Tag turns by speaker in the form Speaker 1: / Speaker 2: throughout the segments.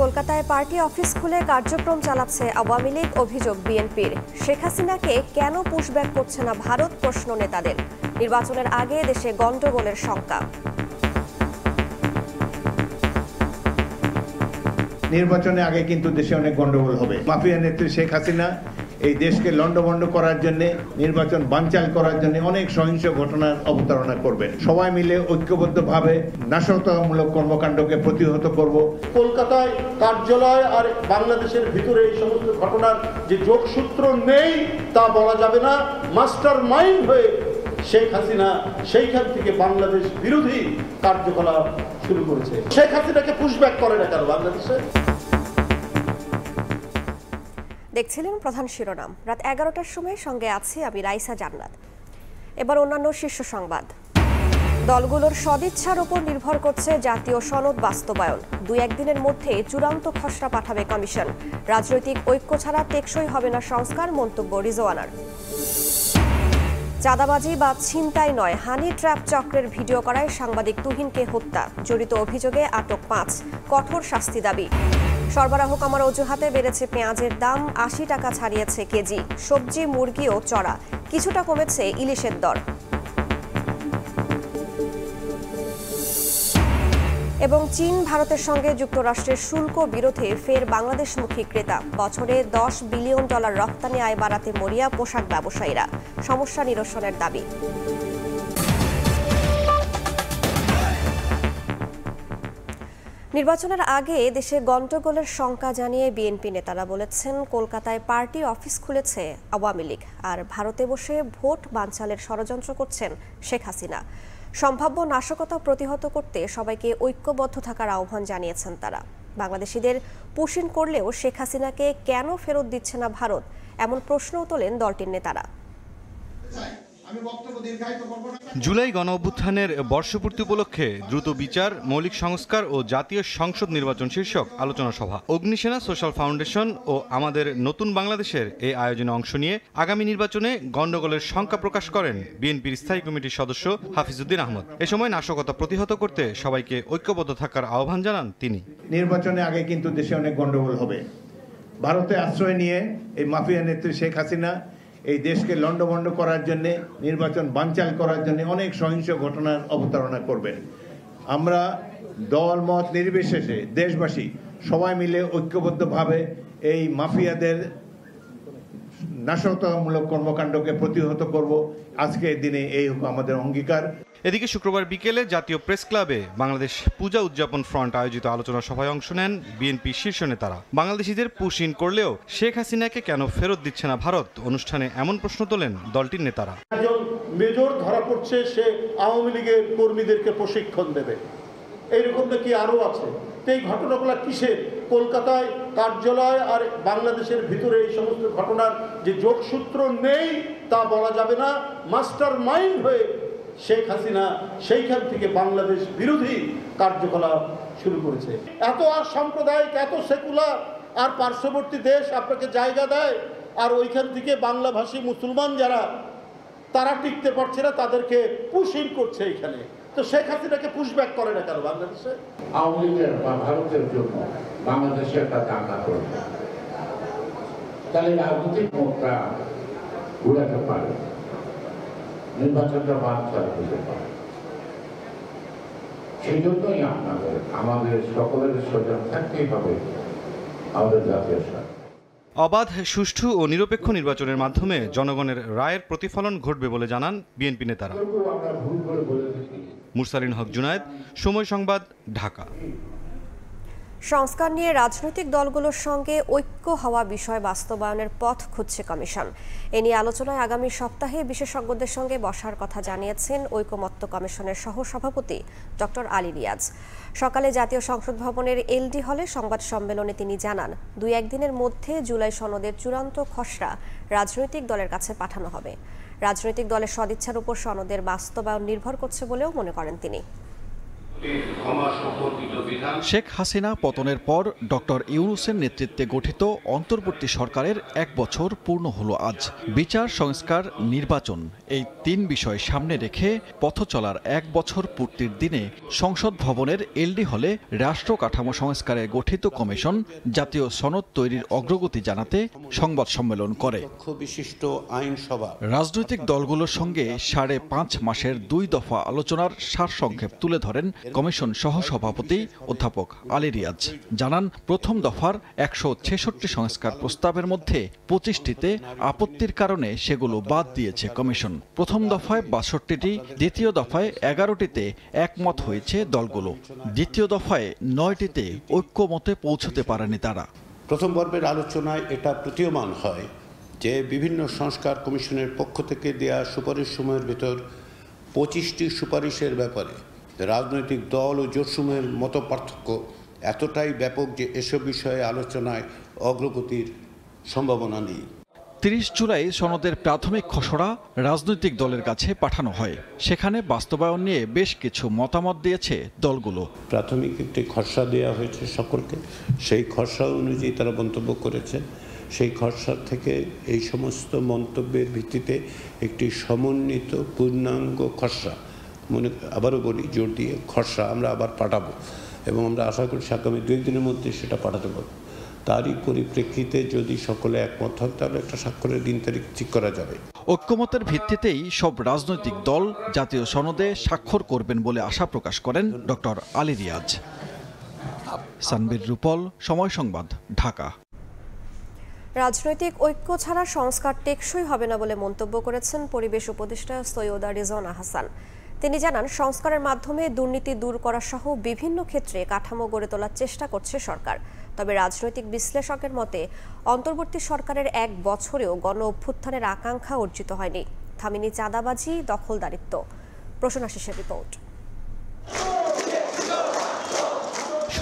Speaker 1: কলকাতায় party office খুলে কার্যক্রম চালাচ্ছে আওয়ামী লীগ, অভিযোগ বিএনপির। শেখ হাসিনাকে কেন পুশব্যাক করছে না ভারত, প্রশ্ন নেতাদের। নির্বাচনের আগে দেশে গন্ডগোলের শঙ্কা।
Speaker 2: নির্বাচনের আগে কিন্তু দেশে অনেক গন্ডগোল হবে। মাফিয়া নেত্রী শেখ হাসিনা এই দেশকে লন্ডভন্ড করার জন্য, নির্বাচন বানচাল করার জন্য অনেক সহিংস ঘটনার অবতারণা করবেন। সবাই মিলে ঐক্যবদ্ধভাবে নাশকতামূলক কর্মকাণ্ডকে প্রতিহত করব।
Speaker 3: কলকাতায় কার্যালয় আর বাংলাদেশের ভিতরে এই সমস্ত ঘটনার যে যোগসূত্র নেই তা বলা যাবে না। মাস্টার মাইন্ড হয়ে শেখ হাসিনা সেইখান থেকে বাংলাদেশ বিরোধী কার্যকলাপ শুরু করেছে। শেখ হাসিনাকে পুশব্যাক করে না কেন বাংলাদেশে?
Speaker 1: দেখছিলেন প্রধান শিরোনাম। রাত 11টার সময় সঙ্গে আছি আমি রাইসা জান্নাত। এবার অন্যান্য শীর্ষ সংবাদ। দলগুলোর সদিচ্ছার উপর নির্ভর করছে জাতীয় সনদ বাস্তবায়ন। 2-1 দিনের মধ্যে চূড়ান্ত খসড়া পাঠাবে কমিশন। রাজনৈতিক ঐক্য ছাড়া টেকসই হবে না সংস্কার, মন্তব্য রিজওয়ানার। চাঁদাবাজি বা ছিনতাই নয়, হানি ট্র্যাপ চক্রের ভিডিও করায় সাংবাদিক তুহিনকে হত্যা। জড়িত অভিযোগে আটক 5, কঠোর শাস্তি দাবি। সরবরাহ কমার অজুহাতে বেড়েছে পেঁয়াজের দাম, 80 টাকা ছাড়িয়েছে কেজি। সবজি, মুরগিও চড়া, কিছুটা কমেছে ইলিশের দর। এবং চীন ভারতের সঙ্গে যুক্তরাষ্ট্রের শুল্ক বিরোধে ফের বাংলাদেশমুখী ক্রেতা। বছরে $10 বিলিয়ন রপ্তানি আয় বাড়াতে মরিয়া পোশাক ব্যবসায়ীরা। সমস্যা নিরসনের দাবি। নির্বাচনের আগে দেশে গন্ডগোলের শঙ্কা জানিয়ে বিএনপি নেতারা বলেছেন, কলকাতায় পার্টি অফিস খুলেছে আওয়ামী লীগ, আর ভারতে বসে ভোট বানচালের ষড়যন্ত্র করছেন শেখ হাসিনা। সম্ভাব্য নাশকতা প্রতিহত করতে সবাইকে ঐক্যবদ্ধ থাকার আহ্বান জানিয়েছেন তারা। বাংলাদেশিদের পুশিন করলেও শেখ হাসিনাকে কেন ফেরত দিচ্ছে না ভারত, এমন প্রশ্নও তোলেন দলটির নেতারা।
Speaker 4: জুলাই গণঅভ্যুত্থানের বর্ষপূর্তি উপলক্ষে দ্রুত বিচার, মৌলিক সংস্কার ও জাতীয় সংসদ নির্বাচন শীর্ষক আলোচনা সভা অগ্নিসেনা সোশ্যাল ফাউন্ডেশন ও আমাদের নতুন বাংলাদেশের এই আয়োজনে অংশ নিয়ে আগামী নির্বাচনে গন্ডগোলের শঙ্কা প্রকাশ করেন বিএনপির স্থায়ী কমিটির সদস্য হাফিজউদ্দিন আহমদ। এ সময় নাশকতা প্রতিহত করতে সবাইকে ঐক্যবদ্ধ থাকার আহ্বান জানান তিনি।
Speaker 2: নির্বাচনের আগে কিন্তু দেশে অনেক গন্ডগোল হবে। ভারতে আশ্রয় নিয়ে এই মাফিয়া নেত্রী শেখ হাসিনা এই দেশকে লন্ডভন্ড করার জন্য, নির্বাচন বানচাল করার জন্য অনেক সহিংস ঘটনার অবতারণা করবেন। আমরা দল মত নির্বিশেষে দেশবাসী সবাই মিলে ঐক্যবদ্ধভাবে এই মাফিয়াদের নাশকতামূলক কর্মকাণ্ডকে প্রতিহত করব। আজকের দিনে এই আমাদের অঙ্গীকার।
Speaker 4: এদিকে শুক্রবার বিকেলে জাতীয় প্রেস ক্লাবে বাংলাদেশ পূজা উদযাপন ফ্রন্ট আয়োজিত আলোচনা সভায় অংশ নেন বিএনপি শীর্ষ নেতারা। বাংলাদেশিদের পুশিন করলেও শেখ হাসিনাকে কেন ফেরত দিচ্ছে না ভারত, অনুষ্ঠানে এমন প্রশ্ন তোলেন দলটির নেতারা।
Speaker 3: একজন মেজর ধরা পড়ছে, সে আওয়ামী লীগের কর্মীদেরকে প্রশিক্ষণ দেবে, এইরকম নাকি আরো আছে। এই ঘটনাগুলো কিসের? কলকাতায় কার্যালয় আর বাংলাদেশের ভিতরে এই সমস্ত ঘটনার যে যোগসূত্র নেই তা বলা যাবে না। মাস্টার মাইন্ড হয়ে শেখ হাসিনা সেইখান থেকে বাংলাদেশ বিরোধী কার্যকলাপ শুরু করেছে। এত আর সাম্প্রদায়িক, এত সেকুলার, আর পার্শ্ববর্তী দেশ আপনাকে জায়গা দেয়, আর ওইখান থেকে বাংলাভাষী মুসলমান যারা তারা টিকতে পারছে না, তাদেরকে পুশিং করছে এইখানে। তো শেখ হাসিনাকে পুশব্যাক করে না কেন বাংলাদেশে?
Speaker 5: আওয়ামী লীগের বা ভারতের জন্য বাংলাদেশে একটা দাঙ্গা করবে, তাহলে রাজনৈতিক মুখটা ঘুরাতে পারে, নির্বাচনটা বানচাল হতে পারে। সেই জন্যই আমাদের সকলের সজাগ থাকতেই হবে আমাদের জাতীয় স্বার্থে।
Speaker 4: অবাধ, সুষ্ঠু ও নিরপেক্ষ নির্বাচনের মাধ্যমে জনগণের রায়ের প্রতিফলন ঘটবে বলে জানান বিএনপি নেতারা। মুরসালিন হক জুনায়েদ, সময় সংবাদ, ঢাকা।
Speaker 1: সংস্কার নিয়ে রাজনৈতিক দলগুলোর সঙ্গে ঐক্য হওয়া বিষয় বাস্তবায়নের পথ খুঁজছে কমিশন। এ নিয়ে আলোচনায় আগামী সপ্তাহে বিশেষজ্ঞদের সঙ্গে বসার কথা জানিয়েছেন ঐকমত্য কমিশনের সহসভাপতি ডক্টর আলী রিয়াজ। সকালে জাতীয় সংসদ ভবনের এলডি হলে সংবাদ সম্মেলনে তিনি জানান, 2-1 দিনের মধ্যে জুলাই সনদের চূড়ান্ত খসড়া রাজনৈতিক দলের কাছে পাঠানো হবে। রাজনৈতিক দলের সদিচ্ছার উপর সনদের বাস্তবায়ন নির্ভর করছে বলেও মনে করেন তিনি।
Speaker 6: শেখ হাসিনা পতনের পর ডক্টর ইউনূসের নেতৃত্বে গঠিত অন্তর্বর্তী সরকারের ১ বছর পূর্ণ হলো আজ। বিচার, সংস্কার, নির্বাচন এই ৩ বিষয় সামনে রেখে পথ চলার ১ বছর পূর্তির দিনে সংসদ ভবনের এলডি হলে রাষ্ট্র কাঠামো সংস্কারে গঠিত কমিশন জাতীয় সনদ তৈরির অগ্রগতি জানাতে সংবাদ সম্মেলন করে। রাজনৈতিক দলগুলোর সঙ্গে ৫.৫ মাসের ২ দফা আলোচনার সারসংক্ষেপ তুলে ধরেন কমিশন সহসভাপতি অধ্যাপক আলী রিয়াজ। জানান, প্রথম দফার ১৬৬ সংস্কার প্রস্তাবের মধ্যে ২৫টিতে আপত্তির কারণে সেগুলো বাদ দিয়েছে কমিশন। প্রথম দফায় ৬২টি, দ্বিতীয় দফায় ১১টিতে একমত হয়েছে দলগুলো, দ্বিতীয় দফায় ৯টিতে ঐক্যমতে পৌঁছতে পারেনি তারা।
Speaker 7: প্রথম পর্বের আলোচনায় এটা প্রতীয়মান হয় যে বিভিন্ন সংস্কার কমিশনের পক্ষ থেকে দেয়া সুপারিশ সমূহের ভেতর ২৫টি সুপারিশের ব্যাপারে রাজনৈতিক দল ও জোটসমূহের মত পার্থক্য এতটাই ব্যাপক যে এসব বিষয়ে আলোচনায় অগ্রগতির সম্ভাবনা নেই।
Speaker 6: ৩০ জুলাই সনদের প্রাথমিক খসড়া রাজনৈতিক দলের কাছে পাঠানো হয়। সেখানে বাস্তবায়ন নিয়ে বেশ কিছু মতামত দিয়েছে দলগুলো।
Speaker 7: প্রাথমিক একটি খসড়া দেওয়া হয়েছে সকলকে, সেই খসড়া অনুযায়ী তারা মন্তব্য করেছে। সেই খসড়া থেকে এই সমস্ত মন্তব্যের ভিত্তিতে একটি সমন্বিত পূর্ণাঙ্গ খসড়া, আবারও বলি জোর দিয়ে, খসড়া আমরা আবার পাঠাবো এবং আমরা আশা করছি আগামী ২ দিনের মধ্যে সেটা পাঠাতে পারবো। তারই পরিপ্রেক্ষিতে যদি সকলে একমত হয় তাহলে একটা স্বাক্ষরের দিন তারিখ ঠিক করা যাবে।
Speaker 6: ঐক্যমতের ভিত্তিতেই সব রাজনৈতিক দল জাতীয় সনদে স্বাক্ষর করবেন বলে আশা প্রকাশ করেন ডক্টর আলী রিয়াজ। সানবীর রূপল, সময় সংবাদ, ঢাকা।
Speaker 1: রাজনৈতিক ঐক্য ছাড়া সংস্কার টেকসই হবে না বলে মন্তব্য করেছেন পরিবেশ উপদেষ্টা সৈয়দা রিজওয়ানা হাসান। তিনি জানান, সংস্কারের মাধ্যমে দুর্নীতি দূর করা সহ বিভিন্ন ক্ষেত্রে কাঠামো গড়ে তোলার চেষ্টা করছে সরকার। তবে রাজনৈতিক বিশ্লেষকের মতে অন্তর্বর্তী সরকারের ১ বছরেও গণ অভ্যুত্থানের আকাঙ্ক্ষা অর্জিত হয়নি। থামিনি চাঁদাবাজি, দখলদারিত্ব। প্রসূন আশিসের রিপোর্ট।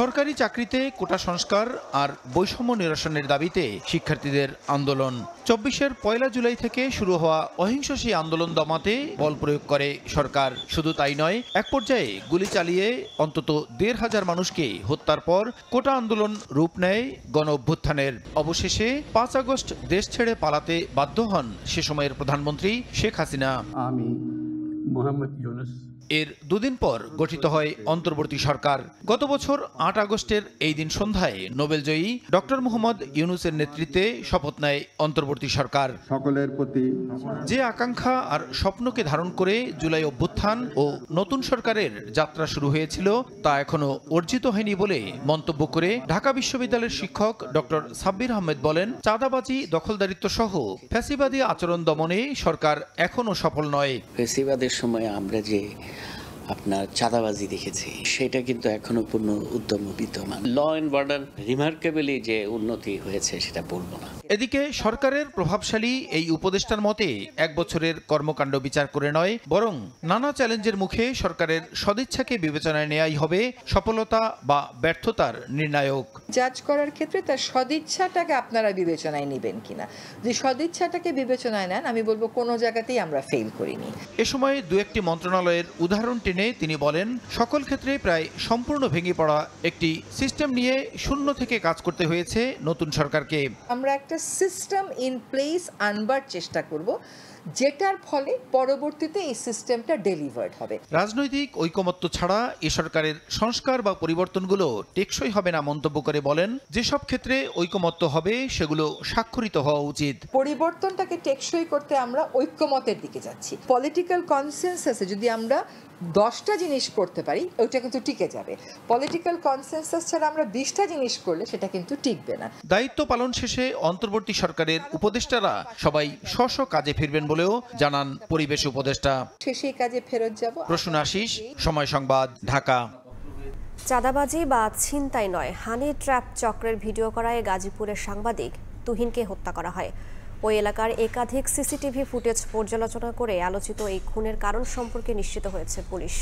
Speaker 8: সরকারি চাকরিতে কোটা সংস্কার আর বৈষম্য নিরসনের দাবিতে শিক্ষার্থীদের আন্দোলন। ২৪-এর ১ জুলাই থেকে শুরু হওয়া অহিংস সেই আন্দোলন দমাতে বল প্রয়োগ করে সরকার। শুধু তাই নয়, এক পর্যায়ে গুলি চালিয়ে অন্তত ১৫০০ মানুষকে হত্যার পর কোটা আন্দোলন রূপ নেয় গণ অভ্যুত্থানের। অবশেষে ৫ আগস্ট দেশ ছেড়ে পালাতে বাধ্য হন সে সময়ের প্রধানমন্ত্রী শেখ হাসিনা।
Speaker 9: আমি মোহাম্মদ ইউনূস।
Speaker 8: এর ২ দিন পর গঠিত হয় অন্তর্বর্তী সরকার। গত বছর ৮ আগস্টের এই দিন সন্ধ্যায় নোবেলজয়ী ডক্টর মোহাম্মদ ইউনূসের নেতৃত্বে শপথ নেয় অন্তর্বর্তী সরকার।
Speaker 9: সকলের প্রতি
Speaker 8: যে আকাঙ্ক্ষা আর স্বপ্নকে ধারণ করে জুলাই অভ্যুত্থান ও নতুন সরকারের যাত্রা শুরু হয়েছিল তা এখনো অর্জিত হয়নি বলে মন্তব্য করে ঢাকা বিশ্ববিদ্যালয়ের শিক্ষক ডক্টর সাব্বির আহমেদ বলেন, চাঁদাবাজি, দখলদারিত্ব সহ ফ্যাসিবাদী আচরণ দমনে সরকার এখনো সফল নয়।
Speaker 10: ফ্যাসিবাদের সময় আমরা যে আপনার চাঁদাবাজি দেখেছি সেটা কিন্তু এখনো পূর্ণ উদ্যম বিদ্যমান। ল অ্যান্ড অর্ডার রিমার্কেবলি যে উন্নতি হয়েছে সেটা বলবো না।
Speaker 8: এদিকে সরকারের প্রভাবশালী এই উপদেষ্টার মতে ১ বছরের কর্মকাণ্ড বিচার করে নয়, বরং নানা চ্যালেঞ্জের মুখে সরকারের সদিচ্ছাকে বিবেচনায় নেওয়াই হবে সফলতা বা ব্যর্থতার নির্ণায়ক।
Speaker 11: জাজ করার ক্ষেত্রে তার সদিচ্ছাটাকে আপনারা বিবেচনায় নেবেন কিনা। যে সদিচ্ছাটাকে বিবেচনায় নেন, আমি বলবো কোনো জায়গাতেই আমরা ফেল করিনি।
Speaker 8: এ সময় ২-১টি মন্ত্রণালয়ের উদাহরণ টেনে তিনি বলেন, সকল ক্ষেত্রে প্রায় সম্পূর্ণ ভেঙে পড়া একটি সিস্টেম নিয়ে শূন্য থেকে কাজ করতে হয়েছে নতুন সরকারকে।
Speaker 11: আমরা একটা সিস্টেম ইন প্লেস আনবার চেষ্টা করব, যেটার ফলে পরবর্তীতে এই সিস্টেমটা ডেলিভার্ড হবে।
Speaker 8: রাজনৈতিক ঐকমত্য ছাড়া এ সরকারের সংস্কার বা পরিবর্তনগুলো টেকসই হবে না মন্তব্য করে বলেন, যেসব ক্ষেত্রে ঐকমত্য হবে সেগুলো স্বাক্ষরিত হওয়া উচিত।
Speaker 11: পরিবর্তনটাকে টেকসই করতে আমরা ঐক্যমতের দিকে যাচ্ছি। পলিটিক্যাল কনসেনসাসে যদি আমরা 10টা জিনিস করতে পারি ওইটা কিন্তু টিকে যাবে। পলিটিক্যাল কনসেনসাস ছাড়া আমরা 20টা জিনিস করলে সেটা কিন্তু টিকবে না।
Speaker 8: দায়িত্ব পালন শেষে অন্তর্বর্তী সরকারের উপদেষ্টারা সবাই স্ব কাজে ফিরবেন বলেও জানান পরিবেশ উপদেষ্টা।
Speaker 11: সেই কাজে ফেরত যাব।
Speaker 8: প্রসূন আশিস, সময় সংবাদ, ঢাকা।
Speaker 1: চাঁদাবাজি বা ছিনতাই নয়, হানি ট্র্যাপ চক্রের ভিডিও করায় গাজীপুরের সাংবাদিক তুহিনকে হত্যা করা হয়। ওই এলাকার একাধিক সিসিটিভি ফুটেজ পর্যালোচনা করে আলোচিত এই খুনের কারণ সম্পর্কে নিশ্চিত হয়েছে পুলিশ।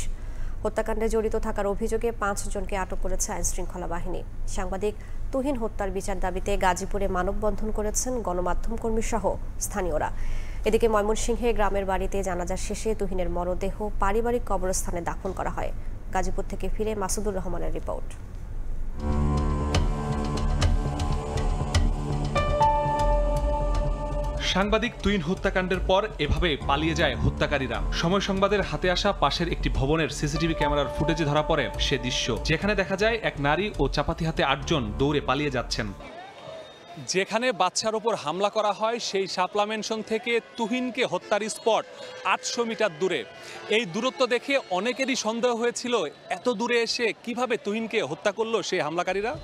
Speaker 1: হত্যাকাণ্ডে জড়িত থাকার অভিযোগে 5 জনকে আটক করেছে আইনশৃঙ্খলা বাহিনী। সাংবাদিক তুহিন হত্যার বিচার দাবিতে গাজীপুরে মানববন্ধন করেছেন গণমাধ্যম কর্মী সহ স্থানীয়রা। এদিকে ময়মনসিংহে গ্রামের বাড়িতে জানাজা শেষে তুহিনের মরদেহ পারিবারিক কবরস্থানে দাফন করা হয়। গাজীপুর থেকে ফিরে মাসুদুর রহমানের রিপোর্ট।
Speaker 12: সাংবাদিক তুহিন হত্যাকাণ্ডের পর এভাবে পালিয়ে যায় হত্যাকারীরা। সময় সংবাদের হাতে আসা পাশের একটি ভবনের সিসিটিভি ক্যামেরার ফুটেজে ধরা পড়ে সে দৃশ্য, যেখানে দেখা যায় এক নারী ও চাপাতি হাতে 8 জন দৌড়ে পালিয়ে যাচ্ছেন। যেখানে বাচ্চার ওপর হামলা করা হয় সেই শাপলা ম্যানশন থেকে তুহিনকে হত্যার স্পট 800 মিটার দূরে। এই দূরত্ব দেখে অনেকেরই সন্দেহ হয়েছিল এত দূরে এসে কিভাবে তুহিনকে হত্যা করলো সেই হামলাকারীরা।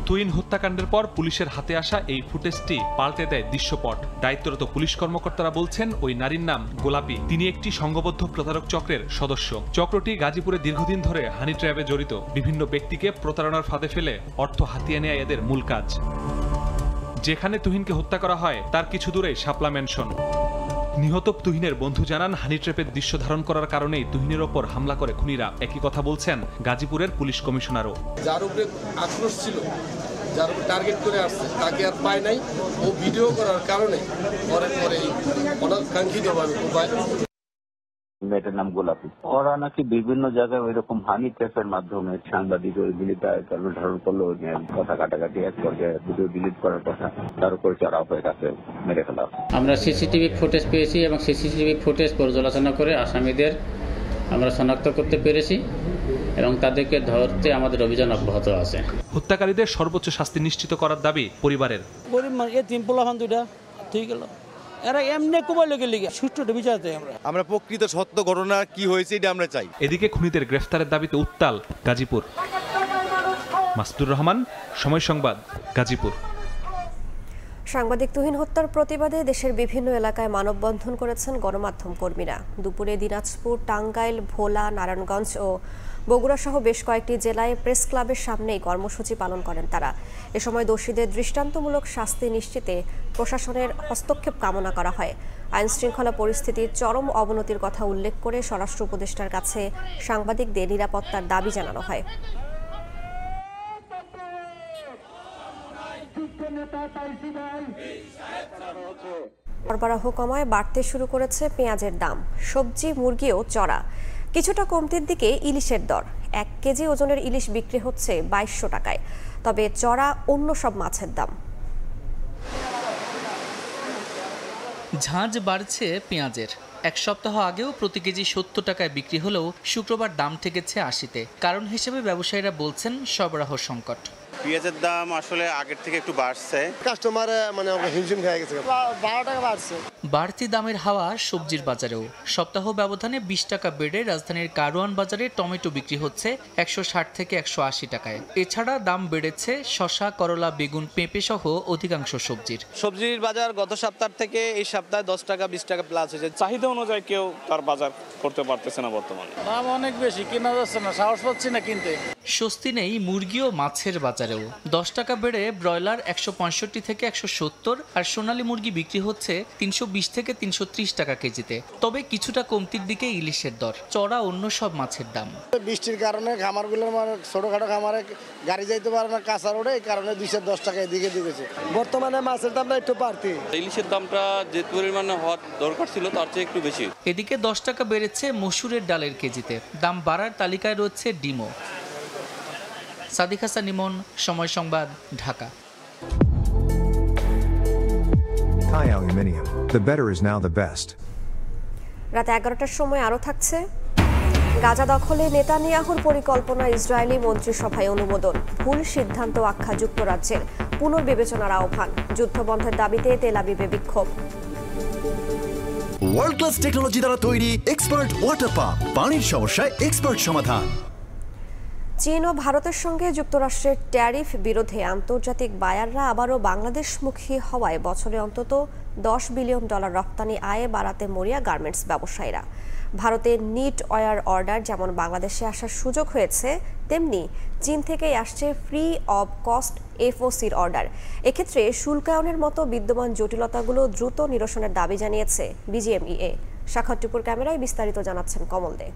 Speaker 12: তুহিন হত্যাকাণ্ডের পর পুলিশের হাতে আসা এই ফুটেজটি পাল্টে দেয় দৃশ্যপট। দায়িত্বরত পুলিশ কর্মকর্তারা বলছেন ওই নারীর নাম গোলাপী। তিনি একটি সংঘবদ্ধ প্রতারক চক্রের সদস্য। চক্রটি গাজীপুরে দীর্ঘদিন ধরে হানি ট্র্যাপে জড়িত। বিভিন্ন ব্যক্তিকে প্রতারণার ফাঁদে ফেলে অর্থ হাতিয়ে নেয় এদের মূল কাজ। যেখানে তুহিনকে হত্যা করা হয় তার কিছু দূরে শাপলা ম্যানশন। নিহত তুহিনের বন্ধু জানান, হানি ট্র্যাপের দৃশ্য ধারণ করার কারণেই তুহিনের ওপর হামলা করে খুনিরা। একই কথা বলছেন গাজীপুরের পুলিশ কমিশনারও।
Speaker 13: যার উপরে আক্রোশ ছিল, যার উপর টার্গেট করে আসছে, তাকে আর পায় নাই। ও ভিডিও করার কারণে পরে অনাকাঙ্ক্ষিতভাবে
Speaker 14: মেয়েটার নাম গোলাপী। ওরা নাকি বিভিন্ন জায়গায় ওই রকম হানি ট্র্যাপের মাধ্যমে সাংবাদিক ওইগুলি ধারণ করলো, কথা কাটাকাটি এক পর্যায়ে ভিডিও ডিলিট করার কথা, তার উপরে চড়াও হয়ে গেছে, মেরে ফেলা।
Speaker 15: আমরা সিসিটিভি ফুটেজ পেয়েছি এবং সিসিটিভি ফুটেজ পর্যালোচনা করে আসামিদের আমরা শনাক্ত করতে পেরেছি এবং তাদেরকে ধরতে আমাদের অভিযান অব্যাহত আছে।
Speaker 12: হত্যাকারীদের সর্বোচ্চ শাস্তি নিশ্চিত করার দাবি পরিবারের।
Speaker 16: ঠিক গেল, এরা এমনি কোবাই লেগে লিগে সুষ্ঠু বিচার চাই আমরা প্রকৃত সত্য ঘটনা কি হয়েছে এটা আমরা চাই।
Speaker 12: এদিকে খুনিদের গ্রেফতারের দাবিতে উত্তাল গাজীপুর। মাসুদুর রহমান, সময় সংবাদ, গাজীপুর।
Speaker 1: সাংবাদিক তুহিন হত্যার প্রতিবাদে দেশের বিভিন্ন এলাকায় মানববন্ধন করেছেন গণমাধ্যম কর্মীরা। দুপুরে দিনাজপুর, টাঙ্গাইল, ভোলা, নারায়ণগঞ্জ ও বগুড়া সহ বেশ কয়েকটি জেলায় প্রেস ক্লাবের সামনেই কর্মসূচি পালন করেন তারা। এ সময় দোষীদের দৃষ্টান্তমূলক শাস্তি নিশ্চিতে প্রশাসনের হস্তক্ষেপ কামনা করা হয়। আইন শৃঙ্খলা পরিস্থিতির চরম অবনতির কথা উল্লেখ করে স্বরাষ্ট্র উপদেষ্টার কাছে সাংবাদিকদের নিরাপত্তার দাবি জানানো হয়। সরবরাহ কমায় বাড়তে শুরু করেছে পেঁয়াজের দাম। সবজি, মুরগিও চড়া। কিছুটা কমতির দিকে ইলিশের দর। 1 কেজি ওজনের ইলিশ বিক্রি হচ্ছে 2200 টাকায়। তবে চড়া অন্য সব মাছের দাম।
Speaker 17: ঝাঁঝ বাড়ছে পেঁয়াজের। 1 সপ্তাহ আগেও প্রতি কেজি 70 টাকায় বিক্রি হলেও শুক্রবার দাম ঠেকেছে 80-তে। কারণ হিসেবে ব্যবসায়ীরা বলছেন সরবরাহ সংকট।
Speaker 18: পেঁয়াজের দাম আসলে আগের থেকে একটু বাড়ছে।
Speaker 13: কাস্টমার হিমশিম খেয়ে গেছে, 12 টাকা বাড়ছে।
Speaker 17: বাড়তি দামের হাওয়া সবজির বাজারেও। সপ্তাহ ব্যবধানে 20 টাকা বেড়ে রাজধানীর কারওয়ান বাজারে টমেটো বিক্রি হচ্ছে 160 থেকে 180 টাকায়। এছাড়া দাম বেড়েছে শসা, করলা, বেগুন, পেঁপে সহ অধিকাংশ সবজির।
Speaker 19: সবজির বাজার গত সপ্তাহ থেকে এই সপ্তাহে 10 টাকা 20 টাকা প্লাস হয়েছে। চাহিদা অনুযায়ী কেউ তার বাজার করতে পারতেছে না বর্তমানে।
Speaker 16: দাম অনেক বেশি, কেনা যাচ্ছে না, সাহস পাচ্ছি না কিনতে।
Speaker 17: স্বস্তি নেই মুরগি ও মাছের বাজারেও। 10 টাকা বেড়ে ব্রয়লার 165 থেকে 170 আর সোনালী মুরগি বিক্রি হচ্ছে 320 থেকে 330 টাকা কেজিতে। তবে কিছুটা কমতির দিকে ইলিশের দর। চড়া অন্য সব মাছের দাম।
Speaker 13: বৃষ্টির কারণে খামারগুলোর ছোটখাটো খামারে গাড়ি যাইতে পারে না, কাঁচা রোডে, এই কারণে 210 টাকা এদিকে দিয়েছে। বর্তমানে মাছের দামটা একটু বাড়তি।
Speaker 19: ইলিশের দামটা যে পরিমাণে হওয়ার দরকার ছিল তার চেয়ে একটু বেশি।
Speaker 17: এদিকে 10 টাকা বেড়েছে মসুরের ডালের কেজিতে। দাম বাড়ার তালিকায় রয়েছে ডিমও। সাদিক হাসান ইমন, সময় সংবাদ, Dhaka.
Speaker 20: Thai Aluminium. The better is now the best.
Speaker 1: রাত 11টার সময় আরও থাকছে। গাজা দখলে নেতানিয়াহুর পরিকল্পনা ইসরায়েলি মন্ত্রিসভায় অনুমোদন। ভুল সিদ্ধান্ত আখ্যা যুক্তরাজ্যের। পুনর্বিবেচনার আহ্বান। যুদ্ধবন্ধের দাবিতে তেল আবিবে বিক্ষোভ।
Speaker 21: ওয়ার্ল্ড ক্লাস টেকনোলজি দ্বারা তৈরি এক্সপার্ট ওয়াটার পাম্প, পানির সমস্যায় এক্সপার্ট সমাধান।
Speaker 1: চীন ও ভারতের সঙ্গে যুক্তরাষ্ট্রের ট্যারিফ বিরোধে আন্তর্জাতিক বায়াররা আবারও বাংলাদেশমুখী হওয়ায় বছরে অন্তত $10 বিলিয়ন রপ্তানি আয় বাড়াতে মরিয়া গার্মেন্টস ব্যবসায়ীরা। ভারতের নিট ওয়ার অর্ডার যেমন বাংলাদেশে আসার সুযোগ হয়েছে, তেমনি চীন থেকেই আসছে ফ্রি অব কস্ট FOCর অর্ডার। এক্ষেত্রে শুল্কায়নের মতো বিদ্যমান জটিলতাগুলো দ্রুত নিরসনের দাবি জানিয়েছে BGMEA। সাক্ষাৎ টিপুর ক্যামেরায় বিস্তারিত জানাচ্ছেন কমল দে।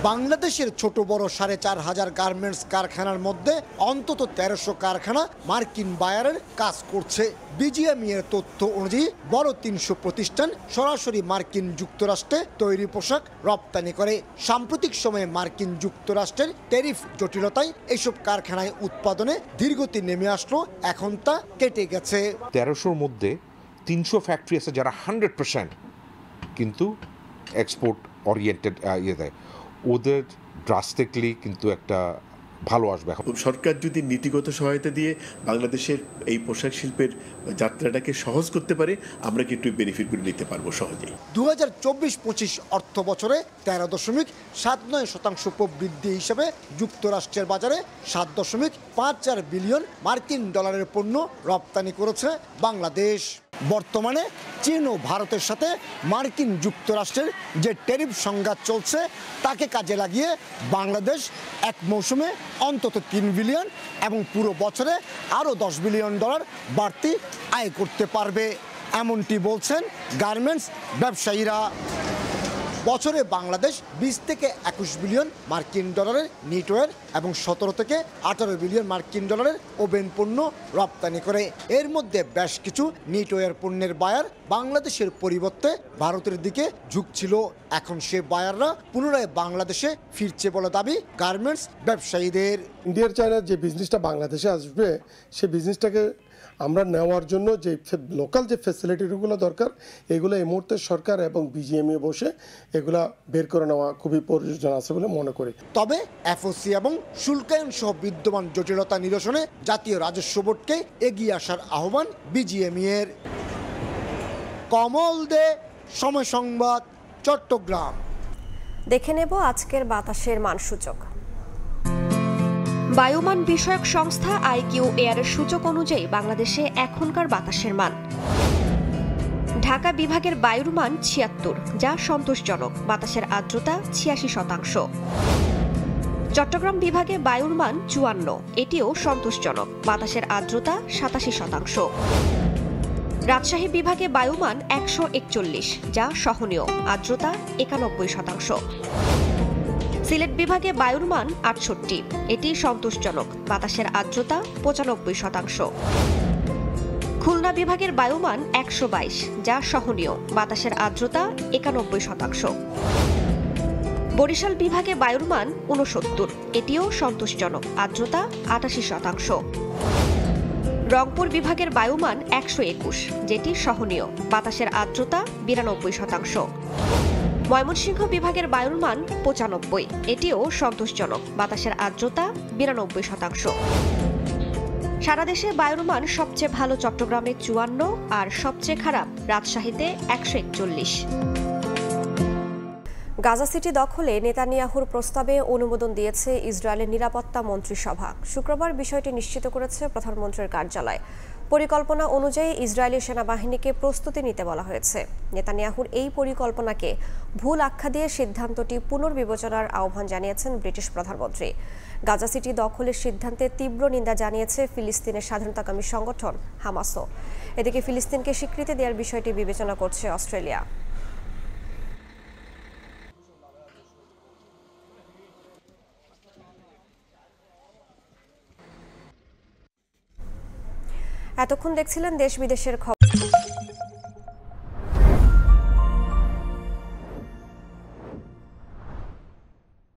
Speaker 2: বাংলাদেশের ছোট বড় ৪,৫০০ গার্মেন্টস কারখানার মধ্যে অন্তত ১৩০০ কারখানা মার্কিন বায়ারের কাজ করছে। বিজিএমই এর তথ্য অনুযায়ী বড় ৩০০ প্রতিষ্ঠান সরাসরি মার্কিন যুক্তরাষ্ট্রে তৈরি পোশাক রপ্তানি করে। সাম্প্রতিক সময়ে মার্কিন যুক্তরাষ্ট্রের ট্যারিফ জটিলতায় এসব কারখানায় উৎপাদনে ধীরগতি নেমে আসলো, এখন তা কেটে গেছে।
Speaker 22: ১৩০০-র মধ্যে ৩০০ ফ্যাক্টরি আছে যারা 100% কিন্তু এক্সপোর্ট ওরিয়েন্টেড দেয়, ওদের ড্রাস্টিকলি কিন্তু একটা ভালো আসবে।
Speaker 23: সরকার যদি নীতিগত সহায়তা দিয়ে বাংলাদেশের এই পোশাক শিল্পের যাত্রাটাকে সহজ করতে পারে, আমরা কিন্তু বেনিফিটগুলো নিতে পারবো সহজেই।
Speaker 2: ২০২৪-২৫ অর্থ বছরে 13.79% প্রবৃদ্ধি হিসেবে যুক্তরাষ্ট্রের বাজারে 7.54 বিলিয়ন মার্কিন ডলারের পণ্য রপ্তানি করেছে বাংলাদেশ। বর্তমানে চীন ও ভারতের সাথে মার্কিন যুক্তরাষ্ট্রের যে ট্যারিফ সংঘাত চলছে তাকে কাজে লাগিয়ে বাংলাদেশ এক মৌসুমে অন্তত 3 বিলিয়ন এবং পুরো বছরে আরও $10 বিলিয়ন বাড়তি আয় করতে পারবে, এমনটি বলছেন গার্মেন্টস ব্যবসায়ীরা। বছরে বাংলাদেশ 20 থেকে 21 বিলিয়ন মার্কিন ডলারের নিটওয়্যার এবং 17 থেকে 18 বিলিয়ন মার্কিন ডলারের ওভেন পণ্য রপ্তানি করে। এর মধ্যে বেশ কিছু নিটওয়্যার পণ্যের বায়ার বাংলাদেশের পরিবর্তে ভারতের দিকে ঝুঁকছিল। এখন সে বায়াররা পুনরায় বাংলাদেশে ফিরছে বলে দাবি গার্মেন্টস ব্যবসায়ীদের।
Speaker 24: ইন্ডিয়ার চায়নার যে বিজনেসটা বাংলাদেশে আসবে, সে বিজনেসটাকে আমরা নেওয়ার জন্য যে লোকাল যে ফ্যাসিলিটিগুলো দরকার, এগুলো এই মুহূর্তে সরকার এবং বিজিএমইএ বসে এগুলা বের করে নেওয়া খুবই প্রয়োজন আছে বলে মনে করি।
Speaker 2: তবে এফওসি এবং শুল্কায়ন সহ বিদ্যমান জটিলতা নিরসনে জাতীয় রাজস্ব বোর্ডকে এগিয়ে আসার আহ্বান বিজিএমইএর। কমল দে, সময় সংবাদ, চট্টগ্রাম।
Speaker 1: দেখে নেব আজকের বাতাসের মানসূচক। বায়ুমান বিষয়ক সংস্থা আইকিউ এয়ারের সূচক অনুযায়ী বাংলাদেশে এখনকার বাতাসের মান: ঢাকা বিভাগের বায়ুর মান ৭৬, যা সন্তোষজনক, বাতাসের আর্দ্রতা ৮৬%। চট্টগ্রাম বিভাগে বায়ুর মান ৫৪, এটিও সন্তোষজনক, বাতাসের আর্দ্রতা ৮৭%। রাজশাহী বিভাগে বায়ুমান ১৪১, যা সহনীয়, আর্দ্রতা ৯১%। সিলেট বিভাগে বায়ুর মান ৬৮, এটি সন্তোষজনক, বাতাসের আর্দ্রতা ৯৫%। খুলনা বিভাগের বায়ুমান ১২২, যা সহনীয়, বাতাসের আর্দ্রতা ৯১%। বরিশাল বিভাগে বায়ুর মান ৬৯, এটিও সন্তোষজনক, আর্দ্রতা ৮৮%। রংপুর বিভাগের বায়ুমান ১২১, যেটি সহনীয়, বাতাসের আর্দ্রতা ৯২%। ময়মনসিংহ বিভাগের বায়ুর মান ৯৫, এটিও সন্তোষজনক, বাতাসের আর্দ্রতা ৯২%। সারা দেশে বায়ুর মান সবচেয়ে ভালো চট্টগ্রামে ৫৪ আর সবচেয়ে খারাপ রাজশাহীতে ১৪১। গাজা সিটি দখলে নেতানিয়াহুর প্রস্তাবে অনুমোদন দিয়েছে ইসরায়েলের নিরাপত্তা মন্ত্রিসভা। শুক্রবার বিষয়টি নিশ্চিত করেছে প্রধানমন্ত্রীর কার্যালয়। পরিকল্পনা অনুযায়ী ইসরায়েলি সেনাবাহিনীকে প্রস্তুতি নিতে বলা হয়েছে। নেতানিয়াহুর এই পরিকল্পনাকে ভুল আখ্যা দিয়ে সিদ্ধান্তটি পুনর্বিবেচনার আহ্বান জানিয়েছেন ব্রিটিশ প্রধানমন্ত্রী। গাজা সিটি দখলের সিদ্ধান্তে তীব্র নিন্দা জানিয়েছে ফিলিস্তিনের স্বাধীনতাকামী সংগঠন হামাসও। এদিকে ফিলিস্তিনকে স্বীকৃতি দেওয়ার বিষয়টি বিবেচনা করছে অস্ট্রেলিয়া। এতক্ষণ দেখছিলেন দেশ বিদেশের খবর।